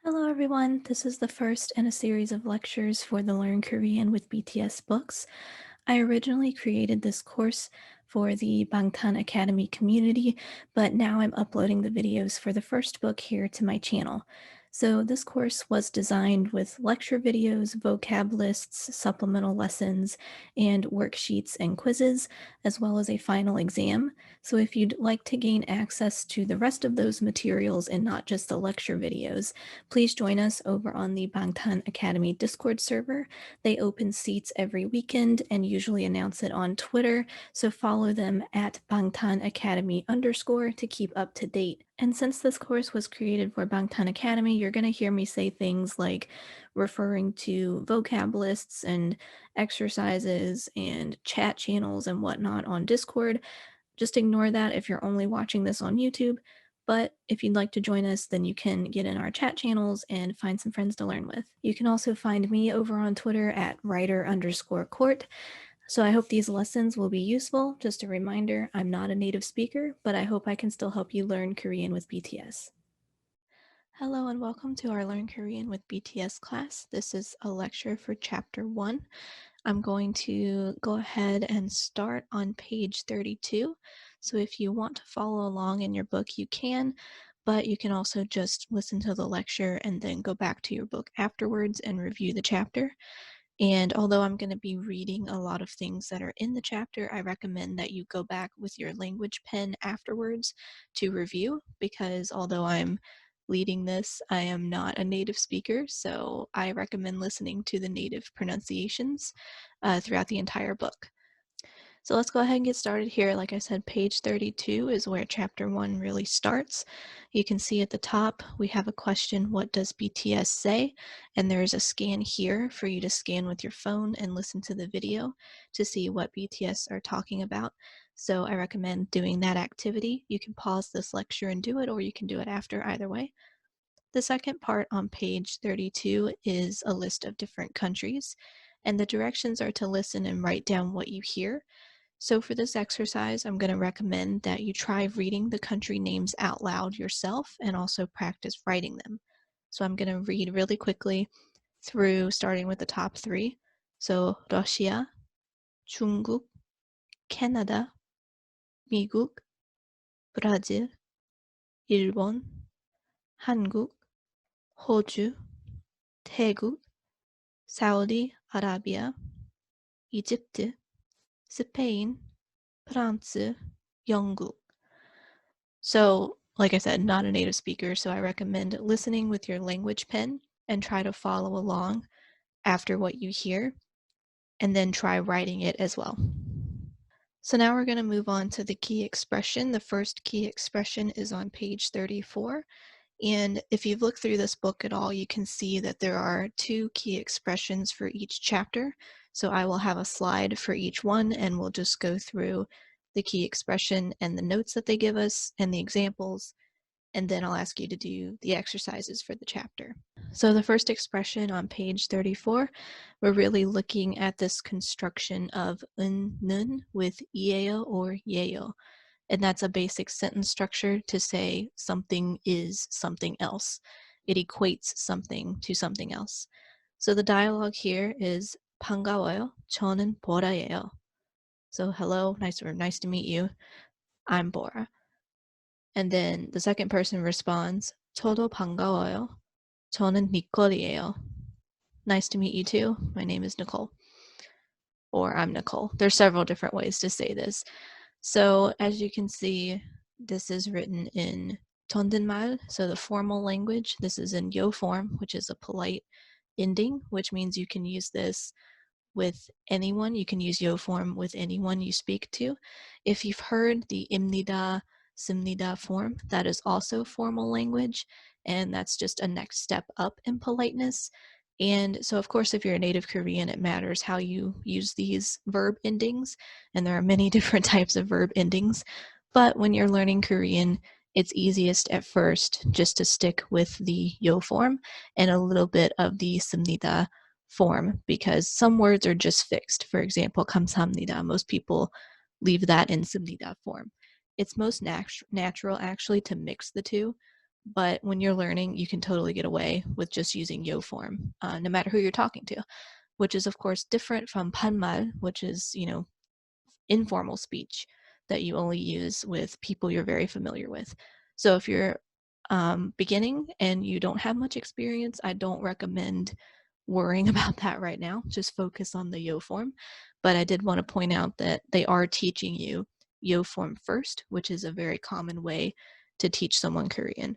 Hello everyone, this is the first in a series of lectures for the Learn Korean with BTS books. I originally created this course for the Bangtan Academy community, but now I'm uploading the videos for the first book here to my channel. So this course was designed with lecture videos, vocab lists, supplemental lessons, and worksheets and quizzes, as well as a final exam. So if you'd like to gain access to the rest of those materials and not just the lecture videos, please join us over on the Bangtan Academy Discord server. They open seats every weekend and usually announce it on Twitter, so follow them at Bangtan Academy _ to keep up to date. And since this course was created for Bangtan Academy, you're going to hear me say things like referring to vocab lists and exercises and chat channels and whatnot on Discord. Just ignore that if you're only watching this on YouTube. But if you'd like to join us, then you can get in our chat channels and find some friends to learn with. You can also find me over on Twitter at writer_court. So I hope these lessons will be useful. Just a reminder, I'm not a native speaker, but I hope I can still help you learn Korean with BTS. Hello and welcome to our Learn Korean with BTS class. This is a lecture for Chapter 1. I'm going to go ahead and start on page 32. So if you want to follow along in your book, you can, but you can also just listen to the lecture and then go back to your book afterwards and review the chapter. And although I'm going to be reading a lot of things that are in the chapter, I recommend that you go back with your language pen afterwards to review, because although I'm leading this, I am not a native speaker, so I recommend listening to the native pronunciations throughout the entire book. So let's go ahead and get started here. Like I said, page 32 is where chapter 1 really starts. You can see at the top we have a question, what does BTS say? And there's a scan here for you to scan with your phone and listen to the video to see what BTS are talking about. So I recommend doing that activity. You can pause this lecture and do it, or you can do it after, either way. The second part on page 32 is a list of different countries, and the directions are to listen and write down what you hear. So for this exercise, I'm going to recommend that you try reading the country names out loud yourself and also practice writing them. So I'm going to read really quickly through, starting with the top 3. So Russia, 중국, 캐나다, 미국, 브라질, 일본, 한국, 호주, 태국, 사우디아라비아, 이집트, 스페인, 프랑스, 영국. So, like I said, not a native speaker, so I recommend listening with your language pen and try to follow along after what you hear, and then try writing it as well. So now we're going to move on to the key expression. The first key expression is on page 34. And if you've looked through this book at all, you can see that there are 2 key expressions for each chapter. So I will have a slide for each one, and we'll just go through the key expression and the notes that they give us and the examples, and then I'll ask you to do the exercises for the chapter. So the first expression on page 34, we're really looking at this construction of nun with ieo or yeo. And that's a basic sentence structure to say something is something else. It equates something to something else. So the dialogue here is 반가워요. 저는 보라예요. So hello, nice to meet you. I'm Bora. And then the second person responds, 저도 반가워요. 저는 니콜이에요. Nice to meet you too. My name is Nicole. Or I'm Nicole. There's several different ways to say this. So as you can see, this is written in 존댓말, so the formal language. This is in yo form, which is a polite ending, which means you can use this with anyone. You can use yo form with anyone you speak to. If you've heard the 입니다, 씁니다 form, that is also formal language, and that's just a next step up in politeness. And so, of course, if you're a native Korean, it matters how you use these verb endings, and there are many different types of verb endings. But when you're learning Korean, it's easiest at first just to stick with the yo form and a little bit of the 씁니다 form, because some words are just fixed. For example, 감사합니다. Most people leave that in 씁니다 form. It's most natural actually to mix the two, but when you're learning, you can totally get away with just using yo form, no matter who you're talking to, which is of course different from panmal, which is, informal speech that you only use with people you're very familiar with. So if you're beginning and you don't have much experience, I don't recommend worrying about that right now. Just focus on the yo form. But I did want to point out that they are teaching you yo form first, which is a very common way to teach someone Korean.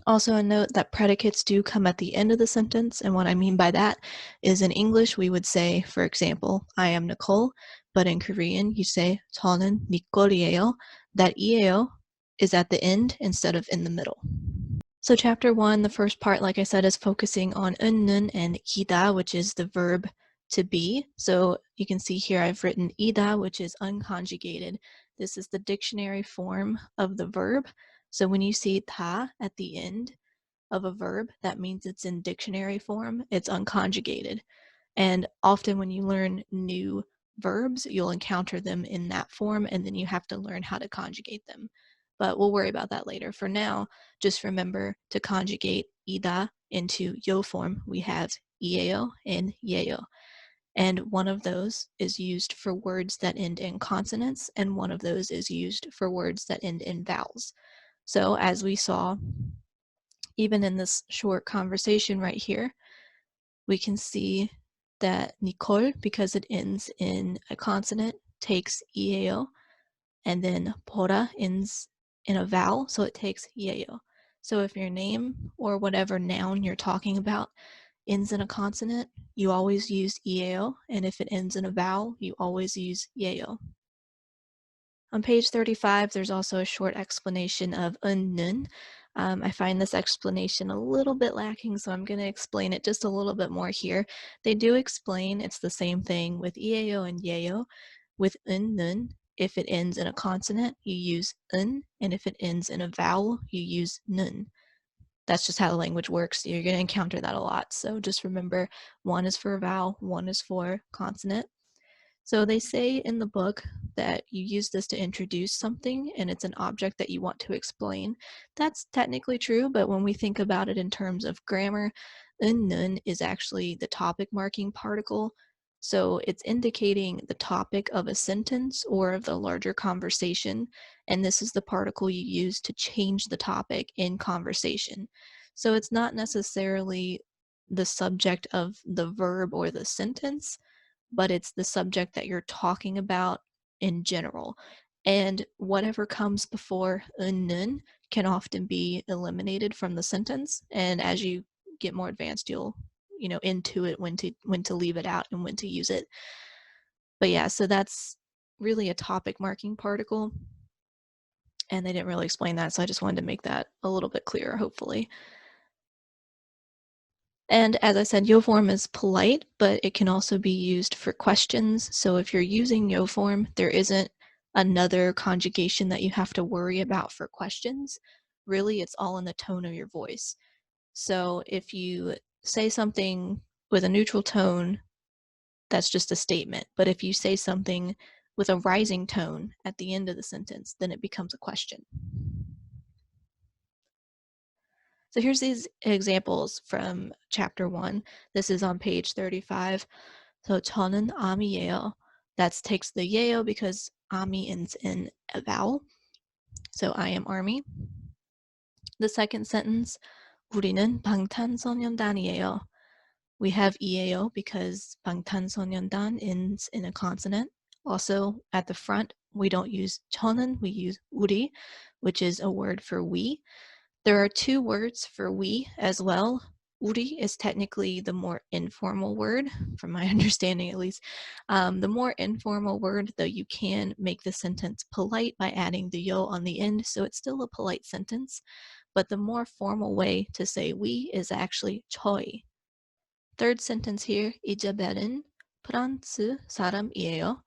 Also, a note that predicates do come at the end of the sentence, and what I mean by that is in English we would say, for example, I am Nicole, but in Korean you say 저는 니콜이에요. That 이에요 is at the end instead of in the middle. So chapter 1, the first part, like I said, is focusing on 은는 and 이다, which is the verb to be. So you can see here I've written 이다, which is unconjugated. This is the dictionary form of the verb. So when you see 다 at the end of a verb, that means it's in dictionary form. It's unconjugated. And often when you learn new verbs, you'll encounter them in that form, and then you have to learn how to conjugate them. But we'll worry about that later. For now, just remember to conjugate ida into yo form. We have ieo and yeo. And one of those is used for words that end in consonants, and one of those is used for words that end in vowels. So as we saw, even in this short conversation right here, we can see that Nicole, because it ends in a consonant, takes ieo, and then pora ends in a vowel, so it takes yeo. So if your name or whatever noun you're talking about ends in a consonant, you always use ieo, and if it ends in a vowel, you always use yeo. On page 35, there's also a short explanation of nun. I find this explanation a little bit lacking, so I'm going to explain it just a little bit more here. They do explain it's the same thing with ieo and yeo. With nun, if it ends in a consonant, you use and if it ends in a vowel, you use nun. That's just how the language works. You're going to encounter that a lot. So just remember, one is for a vowel, one is for consonant. So they say in the book that you use this to introduce something and it's an object that you want to explain. That's technically true, but when we think about it in terms of grammar, nun is actually the topic marking particle. So it's indicating the topic of a sentence or of the larger conversation, and this is the particle you use to change the topic in conversation. So it's not necessarily the subject of the verb or the sentence, but it's the subject that you're talking about in general. And whatever comes before nun can often be eliminated from the sentence. And as you get more advanced, you'll intuit when to leave it out and when to use it. But yeah, so that's really a topic marking particle. And they didn't really explain that, so I just wanted to make that a little bit clearer, hopefully. And as I said, yo form is polite, but it can also be used for questions. So if you're using yo form, there isn't another conjugation that you have to worry about for questions. Really, it's all in the tone of your voice. So if you say something with a neutral tone, that's just a statement. But if you say something with a rising tone at the end of the sentence, then it becomes a question. So here's these examples from chapter 1. This is on page 35. So 저는 아미예요. That takes the 예요 because 아미 ends in a vowel. So I am army. The second sentence, 우리는 방탄소년단이에요. We have 이에요 because 방탄소년단 ends in a consonant. Also, at the front, we don't use 저는, we use 우리, which is a word for we. There are two words for we as well. 우리 is technically the more informal word, from my understanding at least. The more informal word, though, you can make the sentence polite by adding the yo on the end, so it's still a polite sentence. But the more formal way to say we is actually 저희. Third sentence here, 이자벨은 프랑스 사람이에요.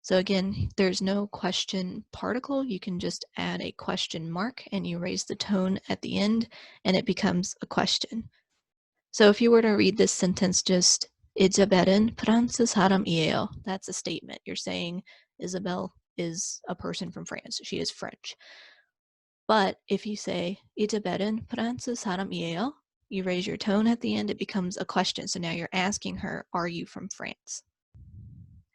So again, there's no question particle. You can just add a question mark and you raise the tone at the end and it becomes a question. So if you were to read this sentence just 이자벨은 프랑스 사람이에요, that's a statement. You're saying Isabel is a person from France. She is French. But if you say 이즈벨은 프랑스 사람이에요, you raise your tone at the end, it becomes a question. So now you're asking her, are you from France?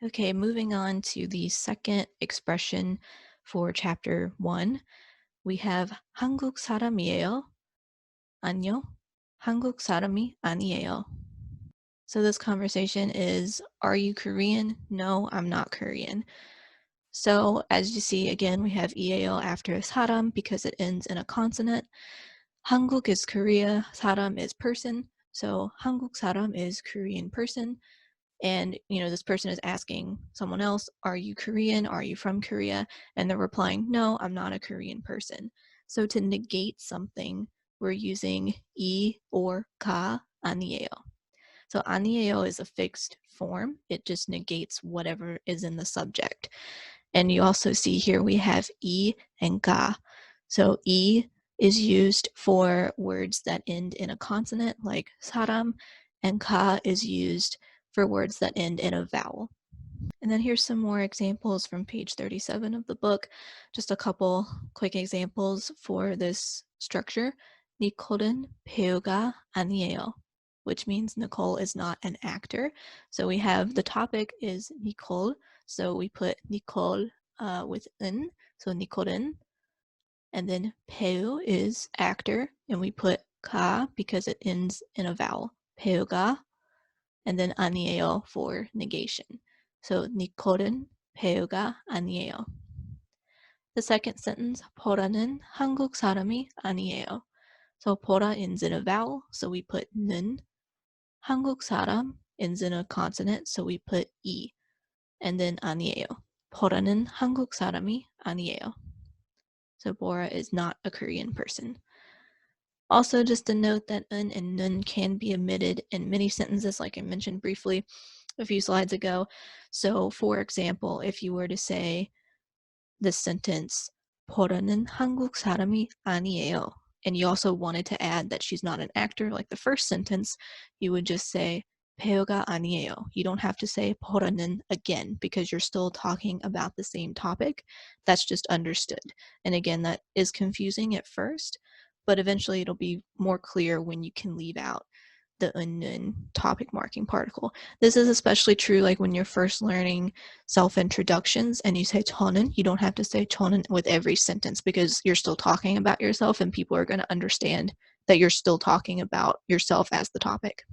Okay, moving on to the second expression for chapter 1. We have 한국 사람이에요. 아니요. 한국 사람이 아니에요. So this conversation is, are you Korean? No, I'm not Korean. So as you see, again, we have EAL after 사람 because it ends in a consonant. 한국 is Korea, 사람 is person. So 한국 사람 is Korean person. And, this person is asking someone else, are you Korean? Are you from Korea? And they're replying, no, I'm not a Korean person. So to negate something, we're using 이 or 가 아니에요. So 아니에요 is a fixed form. It just negates whatever is in the subject. And you also see here we have 이 and 가. So 이 is used for words that end in a consonant like 사람, and 가 is used for words that end in a vowel. And then here's some more examples from page 37 of the book. Just a couple quick examples for this structure. 니콜은 배우가 아니에요, which means Nicole is not an actor. So we have the topic is Nicole. So we put Nicole with n, so 니콜은. And then 배우 is actor, and we put 가 because it ends in a vowel. 배우가, and then 아니에요 for negation. So 니콜은 배우가 아니에요. The second sentence, 보라는 한국 사람이 아니에요. So 보라 ends in a vowel, so we put 는. 한국 사람 ends in a consonant, so we put 이. And then 아니에요. 보라는 한국 사람이 아니에요. So Bora is not a Korean person. Also, just a note that un and nun can be omitted in many sentences, like I mentioned briefly a few slides ago. So, for example, if you were to say this sentence, 보라는 한국 사람이 아니에요, and you also wanted to add that she's not an actor, like the first sentence, you would just say 배우가 아니에요. You don't have to say 보라는 again because you're still talking about the same topic. That's just understood. And again, that is confusing at first, but eventually it'll be more clear when you can leave out the unknown topic marking particle. This is especially true like when you're first learning self-introductions and you say 저는, you don't have to say 저는 with every sentence because you're still talking about yourself and people are going to understand that you're still talking about yourself as the topic.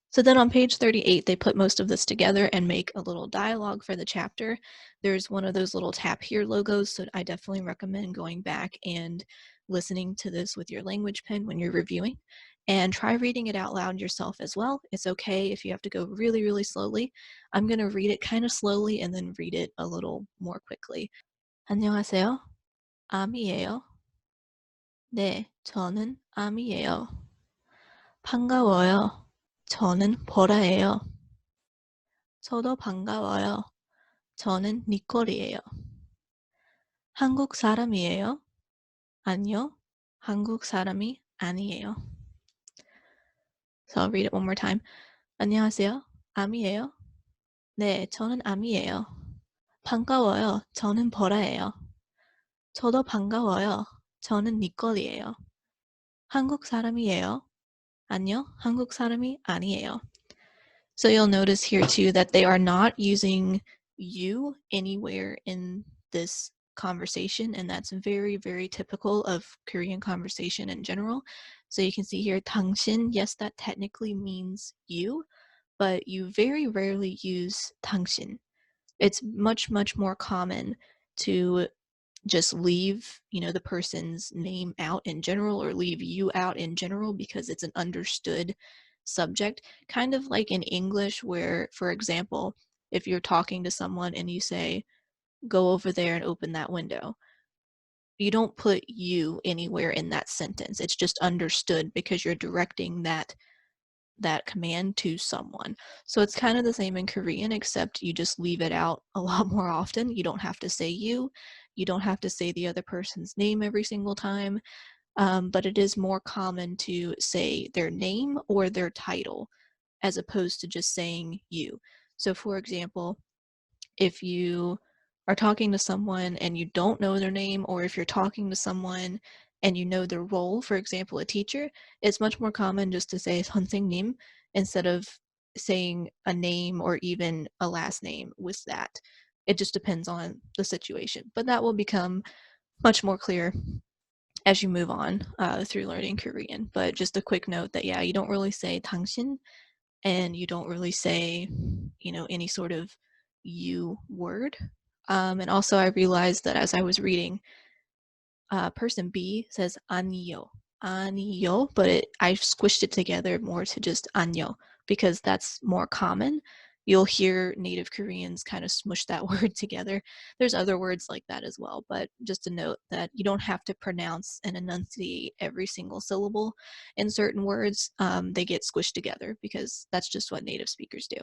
So then on page 38, they put most of this together and make a little dialogue for the chapter. There's one of those little tap here logos, so I definitely recommend going back and listening to this with your language pen when you're reviewing. And try reading it out loud yourself as well. It's okay if you have to go really, really slowly. I'm going to read it kind of slowly and then read it a little more quickly. 안녕하세요. 아미예요. 네, 저는 아미예요. 반가워요. 저는 보라예요. 저도 반가워요. 저는 니콜이에요. 한국 사람이에요? 아니요. 한국 사람이 아니에요. So I'll read it one more time. 안녕하세요. 아미예요? 네, 저는 아미예요. 반가워요. 저는 보라예요. 저도 반가워요. 저는 니콜이에요. 한국 사람이에요? 아니요. 한국 사람이 아니에요. So you'll notice here too that they are not using you anywhere in this conversation, and that's very, very typical of Korean conversation in general. So you can see here, 당신, yes, that technically means you, but you very rarely use 당신. It's much, much more common to just leave, the person's name out in general or leave you out in general because it's an understood subject. Kind of like in English where, for example, if you're talking to someone and you say, go over there and open that window, you don't put you anywhere in that sentence. It's just understood because you're directing that command to someone. So it's kind of the same in Korean, except you just leave it out a lot more often. You don't have to say you. You don't have to say the other person's name every single time. But it is more common to say their name or their title as opposed to just saying you. So for example, if you are talking to someone and you don't know their name, or if you're talking to someone and you know their role, for example, a teacher, it's much more common just to say 선생님 instead of saying a name or even a last name with that. It just depends on the situation. But that will become much more clear as you move on through learning Korean. But just a quick note that, yeah, you don't really say 당신 and you don't really say, any sort of you word. And also, I realized that as I was reading, person B says 아니요, 아니요, but I squished it together more to just 안녕 because that's more common. You'll hear native Koreans kind of smush that word together. There's other words like that as well, but just to note that you don't have to pronounce and enunciate every single syllable in certain words. They get squished together because that's just what native speakers do.